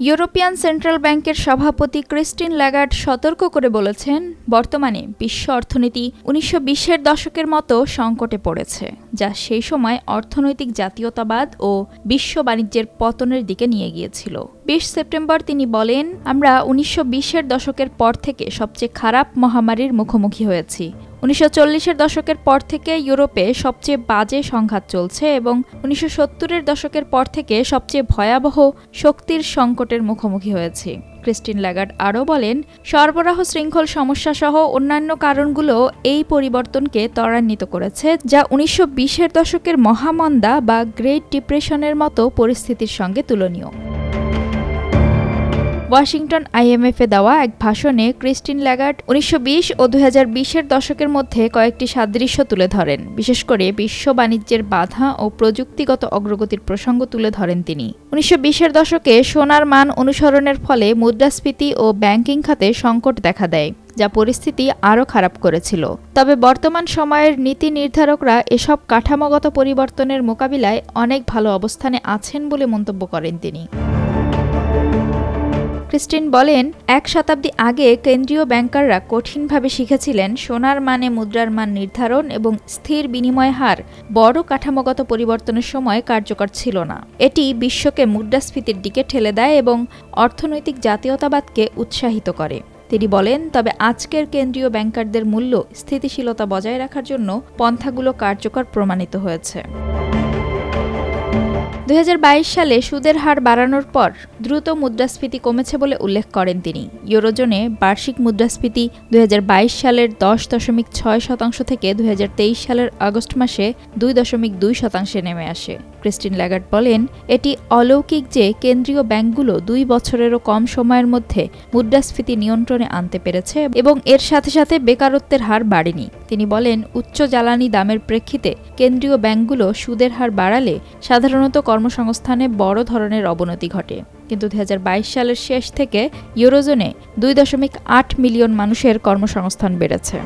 European central ব্যাংকের সভাপতি Christine ল্যাগার্ড সতর্ক করে বলেছেন, বর্তমানে বিশ্ব অর্থনীতি ১৯২০-এর দশকের মতো সংকটে পড়েছে, যা সেই সময় অর্থনৈতিক জাতীয়তাবাদ ও বিশ্ব বাণিজ্যের পতনের দিকে নিয়ে গিয়েছিল। ২০ সেপ্টেম্বর তিনি বলেন, আমরা ১৯২০-এর দশকের পর থেকে সবচেয়ে খারাপ মহামারীর মুখোমুখি হয়েছি। ১৯৪০-এর দশকের পর থেকে ইউরোপে সবচেয়ে বাজে সংঘাত চলছে এবং ১৯৭০-এর দশকের পর থেকে সবচেয়ে ভয়াবহ শক্তির সংকটের মুখোমুখি হয়েছি। ক্রিস্টিন ল্যাগার্ড আরও বলেন, সরবরাহ শৃঙ্খল সমস্যাসহ অন্যান্য কারণগুলো এই পরিবর্তনকে ত্বরান্বিত করেছে, যা ১৯২০-এর দশকের মহামন্দা বা গ্রেট ডিপ্রেশনের মতো পরিস্থিতির সঙ্গে তুলনীয়। ওয়াশিংটন আইএমএফে দেওয়া এক ভাষণে ক্রিস্টিন ল্যাগার্ড ১৯২০ ও ২০২০-এর দশকের মধ্যে কয়েকটি সাদৃশ্য তুলে ধরেন। বিশেষ করে বিশ্ব বাণিজ্যের বাধা ও প্রযুক্তিগত অগ্রগতির প্রসঙ্গ তুলে ধরেন তিনি। ১৯২০-এর দশকে সোনার মান অনুসরণের ফলে মুদ্রাস্ফীতি ও ব্যাংকিং খাতে সংকট দেখা দেয়, যা পরিস্থিতি আরও খারাপ করেছিল। তবে বর্তমান সময়ের নীতি নির্ধারকরা এসব কাঠামোগত পরিবর্তনের মোকাবিলায় অনেক ভালো অবস্থানে আছেন বলে মন্তব্য করেন তিনি। ক্রিস্টিন বলেন, এক শতাব্দী আগে কেন্দ্রীয় ব্যাংকাররা কঠিনভাবে শিখেছিলেন সোনার মানে মুদ্রার মান নির্ধারণ এবং স্থির বিনিময় হার বড় কাঠামোগত পরিবর্তনের সময় কার্যকর ছিল না। এটি বিশ্বকে মুদ্রাস্ফীতির দিকে ঠেলে দেয় এবং অর্থনৈতিক জাতীয়তাবাদকে উৎসাহিত করে। তিনি বলেন, তবে আজকের কেন্দ্রীয় ব্যাংকারদের মূল্য স্থিতিশীলতা বজায় রাখার জন্য পন্থাগুলো কার্যকর প্রমাণিত হয়েছে। ২০২২ সালে সুদের হার বাড়ানোর পর দ্রুত মুদ্রাস্ফীতি কমেছে বলে উল্লেখ করেন তিনি। ইউরোজোনে বার্ষিক মুদ্রাস্ফীতি ২০২২ সালের ১০.৬% থেকে ২০২৩ সালের আগস্ট মাসে ২.২% নেমে আসে। ক্রিস্টিন ল্যাগার্ড বলেন, এটি অলৌকিক যে কেন্দ্রীয় ব্যাংকগুলো ২ বছরেরও কম সময়ের মধ্যে মুদ্রাস্ফীতি নিয়ন্ত্রণে আনতে পেরেছে এবং এর সাথে সাথে বেকারত্বের হার বাড়েনি। তিনি বলেন, উচ্চ জ্বালানি দামের প্রেক্ষিতে কেন্দ্রীয় ব্যাংকগুলো সুদের হার বাড়ালে সাধারণত কর্মসংস্থানে বড় ধরনের অবনতি ঘটে। কিন্তু ২০২২ সালের শেষ থেকে ইউরোজোনে ২.৮ মিলিয়ন মানুষের কর্মসংস্থান বেড়েছে।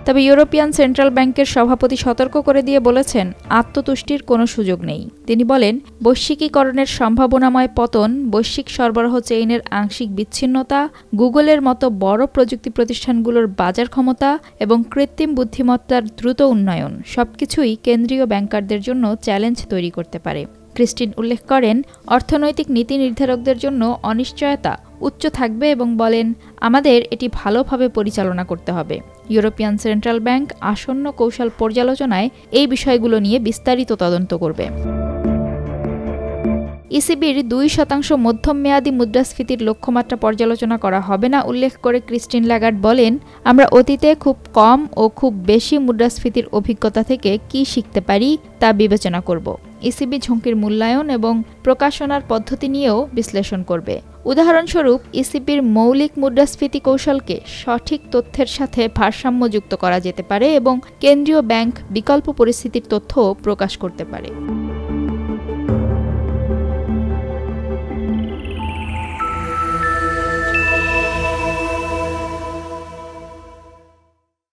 তবে ইউরোপিয়ান সেন্ট্রাল ব্যাংকের সভাপতি সতর্ক করে দিয়ে বলেছেন, আত্মতুষ্টির কোনো সুযোগ নেই। তিনি বলেন, বৈশ্বিকীকরণের সম্ভাবনাময় পতন, বৈশ্বিক সরবরাহ চেইনের আংশিক বিচ্ছিন্নতা, গুগলের মতো বড় প্রযুক্তি প্রতিষ্ঠানগুলোর বাজার ক্ষমতা এবং কৃত্রিম বুদ্ধিমত্তার দ্রুত উন্নয়ন সবকিছুই কেন্দ্রীয় ব্যাংকারদের জন্য চ্যালেঞ্জ তৈরি করতে পারে। ক্রিস্টিন উল্লেখ করেন, অর্থনৈতিক নীতি নির্ধারকদের জন্য অনিশ্চয়তা উচ্চ থাকবে এবং বলেন, আমাদের এটি ভালোভাবে পরিচালনা করতে হবে। ইউরোপিয়ান সেন্ট্রাল ব্যাংক আসন্ন কৌশল পর্যালোচনায় এই বিষয়গুলো নিয়ে বিস্তারিত তদন্ত করবে। ইসিবির ২% মধ্যম মেয়াদী মুদ্রাস্ফীতির লক্ষ্যমাত্রা পর্যালোচনা করা হবে না উল্লেখ করে ক্রিস্টিন ল্যাগার্ড বলেন, আমরা অতীতে খুব কম ও খুব বেশি মুদ্রাস্ফীতির অভিজ্ঞতা থেকে কি শিখতে পারি তা বিবেচনা করব। ইসিবি ঝুঁকির মূল্যায়ন এবং প্রকাশনার পদ্ধতি নিয়েও বিশ্লেষণ করবে। উদাহরণস্বরূপ, ইসিবির মৌলিক মুদ্রাস্ফীতি কৌশলকে সঠিক তথ্যের সাথে ভারসাম্যযুক্ত করা যেতে পারে এবং কেন্দ্রীয় ব্যাংক বিকল্প পরিস্থিতির তথ্যও প্রকাশ করতে পারে।